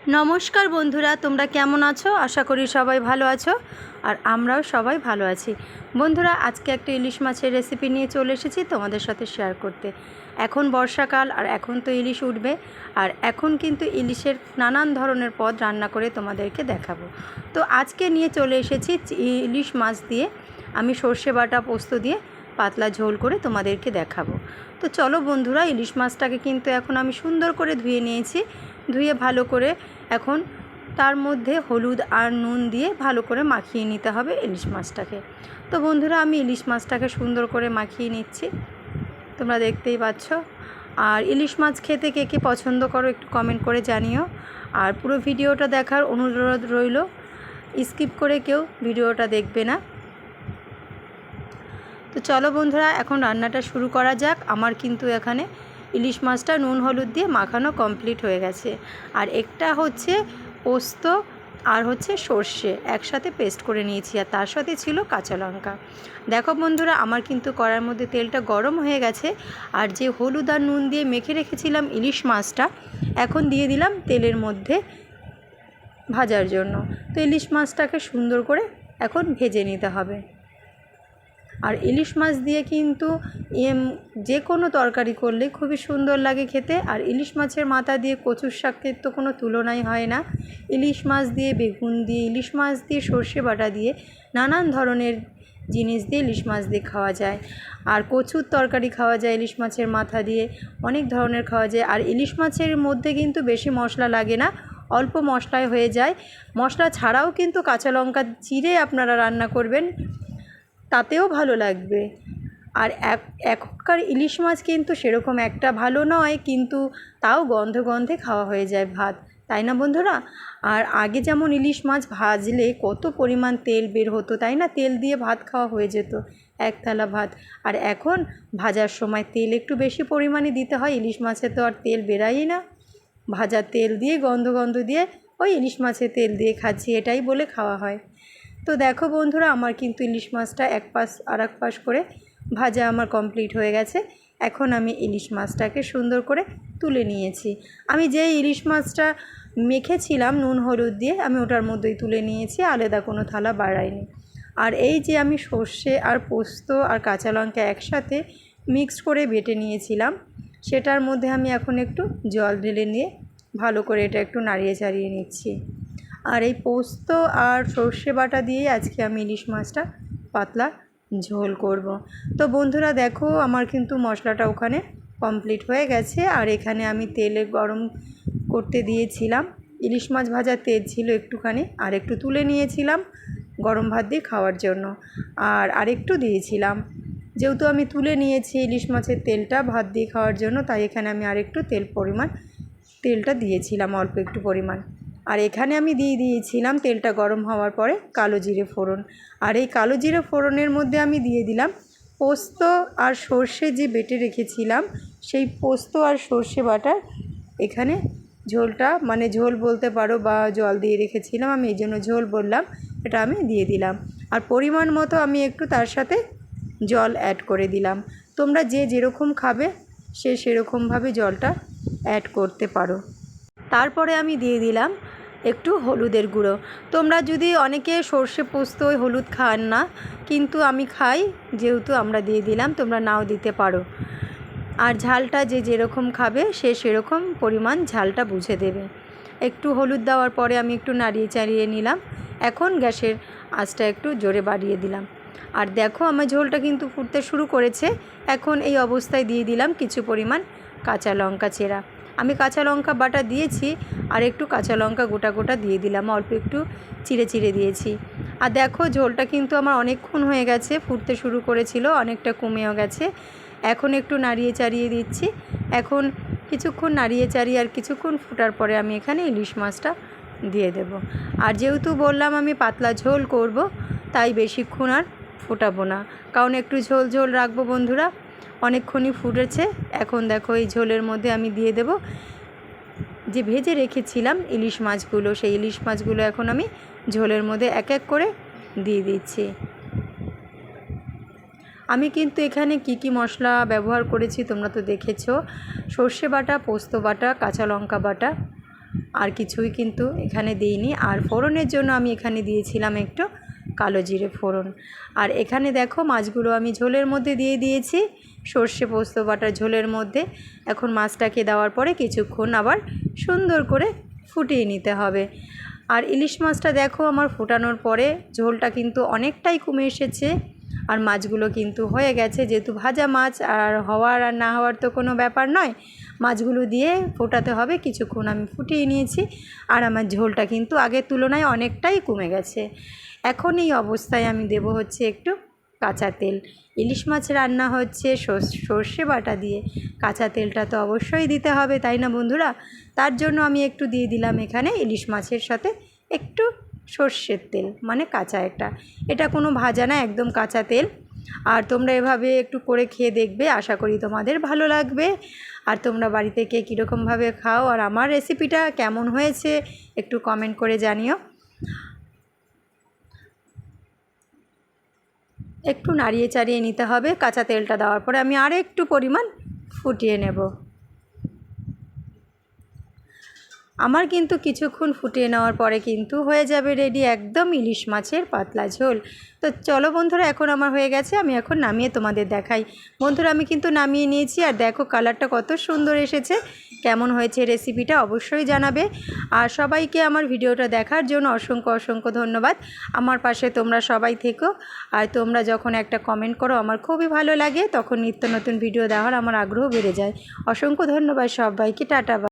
নমস্কার বন্ধুরা, তোমরা কেমন আছো? আশা করি সবাই ভালো আছো আর আমরাও সবাই ভালো আছি। বন্ধুরা, আজকে একটা ইলিশ মাছের রেসিপি নিয়ে চলে এসেছি তোমাদের সাথে শেয়ার করতে। এখন বর্ষাকাল আর এখন তো ইলিশ উঠবে, আর এখন কিন্তু ইলিশের নানান ধরনের পদ রান্না করে তোমাদেরকে দেখাবো। তো আজকে নিয়ে চলে এসেছি ইলিশ মাছ দিয়ে আমি সর্ষে বাটা পোস্ত দিয়ে পাতলা ঝোল করে তোমাদেরকে দেখাবো। তো চলো বন্ধুরা, ইলিশ মাছটাকে কিন্তু এখন আমি সুন্দর করে ধুয়ে নিয়েছি। ধুয়ে ভালো করে এখন তার মধ্যে হলুদ আর নুন দিয়ে ভালো করে মাখিয়ে নিতে হবে ইলিশ মাছটাকে। তো বন্ধুরা, আমি ইলিশ মাছটাকে সুন্দর করে মাখিয়ে নিচ্ছি, তোমরা দেখতেই পাচ্ছ। আর ইলিশ মাছ খেতে কে কে পছন্দ করো একটু কমেন্ট করে জানিও। আর পুরো ভিডিওটা দেখার অনুরোধ রইল, স্কিপ করে কেউ ভিডিওটা দেখবে না। তো চলো বন্ধুরা, এখন রান্নাটা শুরু করা যাক। আমার কিন্তু এখানে ইলিশ মাছটা নুন হলুদ দিয়ে মাখানো কমপ্লিট হয়ে গেছে। আর একটা হচ্ছে পোস্ত আর হচ্ছে সর্ষে একসাথে পেস্ট করে নিয়েছি, আর তার সাথে ছিল কাঁচা লঙ্কা। দেখো বন্ধুরা, আমার কিন্তু কড়াইয়ের মধ্যে তেলটা গরম হয়ে গেছে। আর যে হলুদ আর নুন দিয়ে মেখে রেখেছিলাম ইলিশ মাছটা এখন দিয়ে দিলাম তেলের মধ্যে ভাজার জন্য। তো ইলিশ মাছটাকে সুন্দর করে এখন ভেজে নিতে হবে। আর ইলিশ মাছ দিয়ে কিন্তু যে কোনো তরকারি করলে খুবই সুন্দর লাগে খেতে। আর ইলিশ মাছের মাথা দিয়ে কচুর শাকের তো কোনো তুলনাই হয় না। ইলিশ মাছ দিয়ে বেগুন দিয়ে, ইলিশ মাছ দিয়ে সর্ষে বাটা দিয়ে, নানান ধরনের জিনিস দিয়ে ইলিশ মাছ দিয়ে খাওয়া যায়। আর কচুর তরকারি খাওয়া যায় ইলিশ মাছের মাথা দিয়ে, অনেক ধরনের খাওয়া যায়। আর ইলিশ মাছের মধ্যে কিন্তু বেশি মশলা লাগে না, অল্প মশলায় হয়ে যায়। মশলা ছাড়াও কিন্তু কাঁচা লঙ্কা চিরে আপনারা রান্না করবেন, তাতেও ভালো লাগবে। আর এখনকার ইলিশ মাছ কিন্তু সেরকম একটা ভালো নয়, কিন্তু তাও গন্ধে গন্ধে খাওয়া হয়ে যায় ভাত, তাই না বন্ধুরা? আর আগে যেমন ইলিশ মাছ ভাজলে কত পরিমাণ তেল বের হতো, তাই না? তেল দিয়ে ভাত খাওয়া হয়ে যেত, এক থালা ভাত। আর এখন ভাজার সময় তেল একটু বেশি পরিমাণে দিতে হয়, ইলিশ মাছে তো আর তেল বেরায়ই না। ভাজার তেল দিয়ে গন্ধ গন্ধ দিয়ে ওই ইলিশ মাছের তেল দিয়ে খাচ্ছি, এটাই বলে খাওয়া হয়। তো দেখো বন্ধুরা, আমার কিন্তু ইলিশ মাছটা এক পাশ আর এক পাশ করে ভাজা আমার কমপ্লিট হয়ে গেছে। এখন আমি ইলিশ মাছটাকে সুন্দর করে তুলে নিয়েছি। আমি যে ইলিশ মাছটা মেখেছিলাম নুন হলুদ দিয়ে, আমি ওটার মধ্যেই তুলে নিয়েছি, আলাদা কোনো থালা বাড়াইনি। আর এই যে আমি সর্ষে আর পোস্ত আর কাঁচা লঙ্কা একসাথে মিক্সড করে বেটে নিয়েছিলাম, সেটার মধ্যে আমি এখন একটু জল ঢেলে নিয়ে ভালো করে এটা একটু নাড়িয়ে চাড়িয়ে নিচ্ছি। আর এই পোস্ত আর সর্ষে বাটা দিয়ে আজকে আমি ইলিশ মাছটা পাতলা ঝোল করব। তো বন্ধুরা দেখো, আমার কিন্তু মশলাটা ওখানে কমপ্লিট হয়ে গেছে। আর এখানে আমি তেলে গরম করতে দিয়েছিলাম, ইলিশ মাছ ভাজার তেল ছিল একটুখানি, আর একটু তুলে নিয়েছিলাম গরম ভাত দিয়ে খাওয়ার জন্য। আর আরেকটু দিয়েছিলাম, যেহেতু আমি তুলে নিয়েছি ইলিশ মাছের তেলটা ভাত দিয়ে খাওয়ার জন্য, তাই এখানে আমি আরেকটু তেলটা দিয়েছিলাম, অল্প একটু পরিমাণ। আর এখানে আমি দিয়ে দিয়েছিলাম তেলটা গরম হওয়ার পরে কালো জিরে ফোড়ন। আর এই কালো জিরে ফোড়নের মধ্যে আমি দিয়ে দিলাম পোস্ত আর সর্ষে যে বেটে রেখেছিলাম, সেই পোস্ত আর সর্ষে বাটার এখানে ঝোলটা, মানে ঝোল বলতে পারো বা জল দিয়ে রেখেছিলাম, আমি এই জন্য ঝোল বললাম, এটা আমি দিয়ে দিলাম। আর পরিমাণ মতো আমি একটু তার সাথে জল অ্যাড করে দিলাম। তোমরা যে যেরকম খাবে সেরকমভাবে জলটা অ্যাড করতে পারো। তারপরে আমি দিয়ে দিলাম একটু হলুদের গুঁড়ো। তোমরা যদি অনেকে সর্ষে পোস্ত হলুদ খান না, কিন্তু আমি খাই, যেহেতু আমরা দিয়ে দিলাম, তোমরা নাও দিতে পারো। আর ঝালটা যে যেরকম খাবে সেরকম পরিমাণ ঝালটা বুঝে দেবে। একটু হলুদ দেওয়ার পরে আমি একটু নাড়িয়ে চাড়িয়ে নিলাম। এখন গ্যাসের আঁচটা একটু জোরে বাড়িয়ে দিলাম। আর দেখো, আমার ঝোলটা কিন্তু ফুটতে শুরু করেছে। এখন এই অবস্থায় দিয়ে দিলাম কিছু পরিমাণ কাঁচা লঙ্কা চেরা। আমি কাঁচা লঙ্কা বাটা দিয়েছি, আর একটু কাঁচা লঙ্কা গোটা গোটা দিয়ে দিলাম, অল্প একটু চিড়ে চিড়ে দিয়েছি। আর দেখো, ঝোলটা কিন্তু আমার অনেকক্ষণ হয়ে গেছে, ফুটতে শুরু করেছিল, অনেকটা কমেও গেছে। এখন একটু নাড়িয়ে চাড়িয়ে দিচ্ছি। এখন কিছুক্ষণ নাড়িয়ে চাড়িয়ে আর কিছুক্ষণ ফোটার পরে আমি এখানে ইলিশ মাছটা দিয়ে দেব। আর যেহেতু বললাম আমি পাতলা ঝোল করব, তাই বেশিক্ষণ আর ফোটাবো না, কারণ একটু ঝোল ঝোল রাখবো বন্ধুরা। অনেকক্ষণই ফুটেছে। এখন দেখো, এই ঝোলের মধ্যে আমি দিয়ে দেব যে ভেজে রেখেছিলাম ইলিশ মাছগুলো, সেই ইলিশ মাছগুলো এখন আমি ঝোলের মধ্যে এক এক করে দিয়ে দিচ্ছি। আমি কিন্তু এখানে কি মশলা ব্যবহার করেছি তোমরা তো দেখেছো, সর্ষে বাটা, পোস্ত বাটা, কাঁচা লঙ্কা বাটা, আর কিছুই কিন্তু এখানে দিইনি। আর ফোড়নের জন্য আমি এখানে দিয়েছিলাম একটু কালো জিরে ফোড়ন। আর এখানে দেখো মাছগুলো আমি ঝোলের মধ্যে দিয়ে দিয়েছি, সর্ষে পোস্ত বাটার ঝোলের মধ্যে। এখন মাছটাকে দেওয়ার পরে কিছুক্ষণ আবার সুন্দর করে ফুটিয়ে নিতে হবে। আর ইলিশ মাছটা দেখো আমার ফোটানোর পরে ঝোলটা কিন্তু অনেকটাই কমে এসেছে, আর মাছগুলো কিন্তু হয়ে গেছে। যেহেতু ভাজা মাছ আর হওয়ার আর না হওয়ার তো কোনো ব্যাপার নয়, মাছগুলো দিয়ে ফোটাতে হবে। কিছুক্ষণ আমি ফুটিয়ে নিয়েছি, আর আমার ঝোলটা কিন্তু আগের তুলনায় অনেকটাই কমে গেছে। এখন এই অবস্থায় আমি দেব হচ্ছে একটু কাঁচা তেল। ইলিশ মাছ রান্না হচ্ছে সর্ষে বাটা দিয়ে, কাঁচা তেলটা তো অবশ্যই দিতে হবে, তাই না বন্ধুরা? তার জন্য আমি একটু দিয়ে দিলাম এখানে ইলিশ মাছের সাথে একটু সর্ষের তেল, মানে কাঁচা এটা কোনো ভাজা না, একদম কাঁচা তেল। আর তোমরা এভাবে একটু করে খেয়ে দেখবে, আশা করি তোমাদের ভালো লাগবে। আর তোমরা বাড়িতে কে কীরকমভাবে খাও আর আমার রেসিপিটা কেমন হয়েছে একটু কমেন্ট করে জানিও। একটু নাড়িয়ে চাড়িয়ে নিতে হবে। কাঁচা তেলটা দেওয়ার পরে আমি আর একটু পরিমাণ ফুটিয়ে নেব। আমার কিন্তু কিছুক্ষণ ফুটিয়ে নেওয়ার পরে কিন্তু হয়ে যাবে রেডি একদম ইলিশ মাছের পাতলা ঝোল। তো চলো বন্ধুরা, এখন আমার হয়ে গেছে, আমি এখন নামিয়ে তোমাদের দেখাই। বন্ধুরা আমি কিন্তু নামিয়ে নিয়েছি, আর দেখো কালারটা কত সুন্দর এসেছে। কেমন হয়েছে রেসিপিটা অবশ্যই জানাবে। আর সবাইকে আমার ভিডিওটা দেখার জন্য অসংখ্য অসংখ্য ধন্যবাদ। আমার পাশে তোমরা সবাই থেকো, আর তোমরা যখন একটা কমেন্ট করো আমার খুবই ভালো লাগে, তখন নিত্য নতুন ভিডিও দেওয়ার আমার আগ্রহ বেড়ে যায়। অসংখ্য ধন্যবাদ সবাইকে, টাটা।